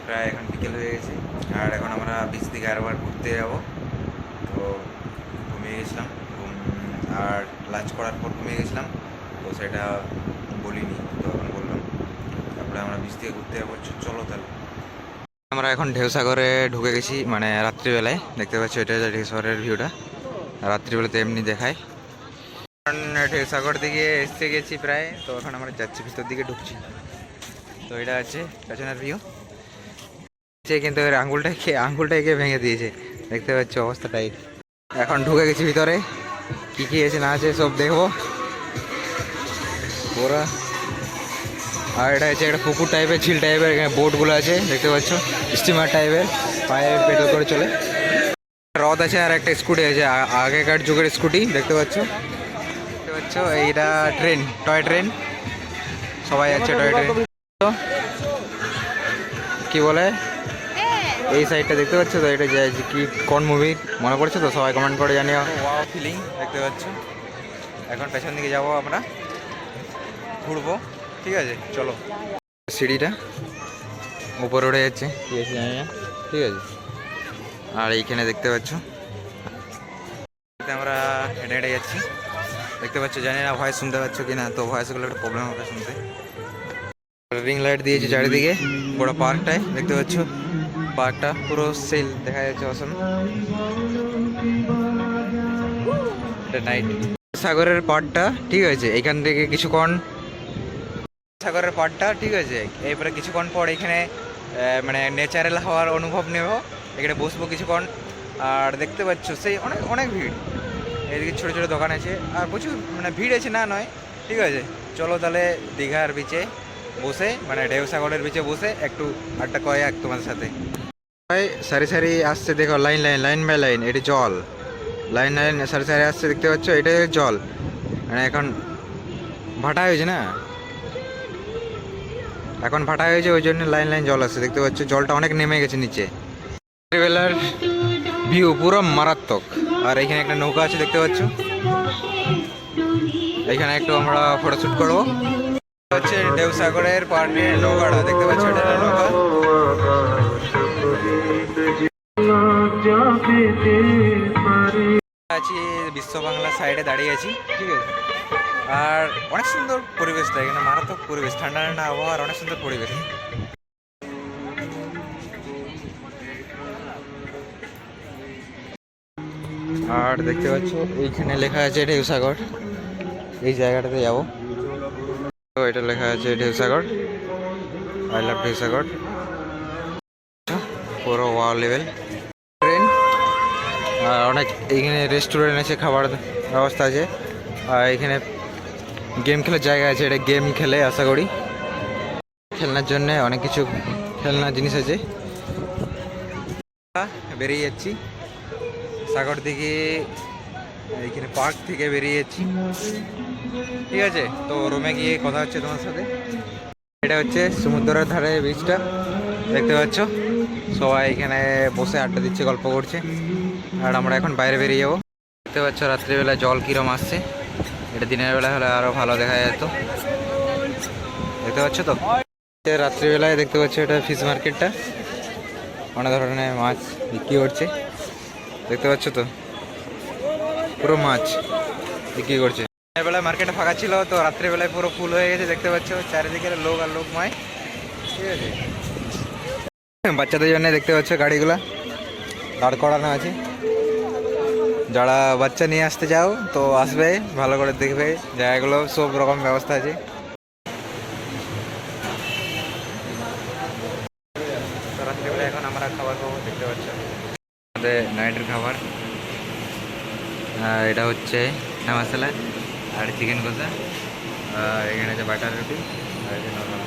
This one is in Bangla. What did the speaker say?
প্রায় এখন বিকেল হয়ে গেছে, আর এখন আমরা বিচ থেকে আরেকবার ঘুরতে যাবো। তো ঘুমিয়ে গেছিলাম, আর লাঞ্চ করার পর ঘুমিয়ে গেছিলাম, তো সেটা বলিনি, তো এখন বললাম। তারপরে আমরা বিচ থেকে ঘুরতে যাবো, চলো তাহলে। আমরা এখন ঢেউসাগরে ঢুকে গেছি, মানে রাত্রিবেলায় দেখতে পাচ্ছি এটা ঢেউসাগরের ভিউটা। রাত্রিবেলাতে এমনি দেখায়। এখন ঢেউসাগর দিকে এসে গেছি প্রায়, তো এখন আমরা যাচ্ছি ভিতর দিকে ঢুকছি। তো এটা আছে পেছনের ভিউ, কিন্তু এর আঙ্গুলটা এঁকে ভেঙে দিয়েছে, দেখতে পাচ্ছি অবস্থাটাই। এখন ঢুকে গেছি ভিতরে, কি কি আছে না আছে সব দেখবো পুরা। আর এটা হচ্ছে একটা পুকুর টাইপের, ঝিল টাইপের, এখানে বোটগুলো আছে দেখতে পাচ্ছ, স্টিমার টাইপের, পায়ে পেডেল করে চলে। রথ আছে আর একটা স্কুটি আছে, আগেকার যুগের স্কুটি দেখতে পাচ্ছ। এইটা ট্রেন, টয় ট্রেন, সবাই যাচ্ছে টয় ট্রেন। কি বলে এই সাইডটা দেখতে পাচ্ছ তো, এটা কি কোন মুভি মনে পড়ছে তো, সবাই কমেন্ট করে জানিও। ওয়াও ফিলিং দেখতে পাচ্ছ। এখন পেছন দিকে যাবো, আমরা ঘুরবো, ঠিক আছে চলো। সিঁড়িটা উপরে উঠে যাচ্ছে, ঠিক আছে জানি না, ঠিক আছে। আর এইখানে দেখতে পাচ্ছ আমরা হেঁটে হেঁটে যাচ্ছি, দেখতে পাচ্ছ, জানি না ভয়েস শুনতে পাচ্ছ কি না, তো ভয়েসগুলো একটা প্রবলেম হবে শুনতে। রিং লাইট দিয়েছি চারিদিকে পুরো পার্কটায়, দেখতে পাচ্ছ পার্কটা পুরো সেল দেখা যাচ্ছে, অসম। নাইট সাগরের পাড়টা, ঠিক আছে, এখান থেকে কিছুক্ষণ সাগরের পাড়টা, ঠিক আছে, এরপরে কিছুক্ষণ পর এখানে মানে ন্যাচারাল হওয়ার অনুভব নেব, এখানে বসবো কিছুক্ষণ। আর দেখতে পাচ্ছ সেই অনেক অনেক ভিড়, এদিকে ছোটো ছোটো দোকান আছে, আর প্রচুর মানে ভিড় আছে না নয়, ঠিক আছে। চলো তাহলে দীঘার বিচে বসে, মানে ঢেউসাগরের বিচে বসে একটু আড্ডা করা যাক তোমাদের সাথে। সারি সারি আসছে দেখো, line line line by line, এটি জল, লাইন লাইন সারি সারি আসছে দেখতে পাচ্ছ, এটাই জল, মানে এখন ভাটা হয়েছে না, এখন ভাটা হয়েছে, ওই জন্য লাইন লাইন জল আসছে দেখতে পাচ্ছ, জলটা অনেক নেমে গেছে নিচে। রাত্রিবেলার ভিউ পুরো মারাত্মক। আর এখানে একটা নৌকা আছে দেখতে পাচ্ছ, এখানে একটু আমরা ফটোশ্যুট করবো। হচ্ছে ঢেউসাগরের পার্কের নৌকাটা দেখতে পাচ্ছ, এটা নৌকা। আছি বিশ্ব বাংলা সাইডে দাঁড়িয়ে আছি, ঠিক আছে। আর অনেক সুন্দর পরিবেশটা, এখানে মারাত্মক পরিবেশ, ঠান্ডা ঠান্ডা আবহাওয়ার অনেক সুন্দর পরিবেশ। আর দেখতে পাচ্ছ এইখানে লেখা আছে ঢেউসাগর, এই জায়গাটাতে যাবো, তো এটা লেখা আছে ঢেউসাগর, আই লাভ ঢেউসাগর, পুরো ওয়াও লেভেল ট্রেন। আর অনেক এইখানে রেস্টুরেন্ট আছে, খাবার ব্যবস্থা আছে, আর এখানে গেম খেলার জায়গা আছে, এটা গেম খেলে আশা করি, খেলনার জন্য অনেক কিছু খেলনার জিনিস আছে। বেরিয়ে যাচ্ছি সাগর দিকে, এইখানে পার্ক থেকে বেরিয়ে যাচ্ছি, ঠিক আছে। তো রুমে গিয়ে কথা হচ্ছে তোমার সাথে। এটা হচ্ছে সমুদ্রের ধারে বিচটা দেখতে পাচ্ছ, সবাই এখানে বসে আড্ডা দিচ্ছে, গল্প করছে, আর আমরা এখন বাইরে বেরিয়ে যাবো। দেখতে পাচ্ছ রাত্রিবেলা জল কিরম আসছে, এটা দিনের বেলা হলে আরো ভালো দেখা যেত, দেখতে পাচ্ছ তো। রাত্রিবেলায় দেখতে পাচ্ছ এটা ফিশ মার্কেটটা, অনেক ধরনের মাছ বিক্রি করছে, দেখতে পাচ্ছ তো, পুরো মাছ বিক্রি করছে। দিনের বেলায় মার্কেটে ফাঁকা ছিল, তো রাত্রিবেলায় পুরো ফুল হয়ে গেছে, দেখতে পাচ্ছ চারিদিকে লোক আর লোকময়, ঠিক আছে। বাচ্চাদের জন্য দেখতে পাচ্ছ গাড়িগুলা দাঁড় করানো আছে, যারা বাচ্চা নিয়ে আসতে চাও তো আসবে, ভালো করে দেখবে জায়গাগুলো, সব রকম ব্যবস্থা আছে। তো রাত্রিবেলা এখন আমরা খাবার খাবো, দেখতে পাচ্ছ আমাদের নাইটের খাবার। এটা হচ্ছে মশলা আর চিকেন কষা, আর এখানে আছে বাটার রুটি, আর নর্মাল।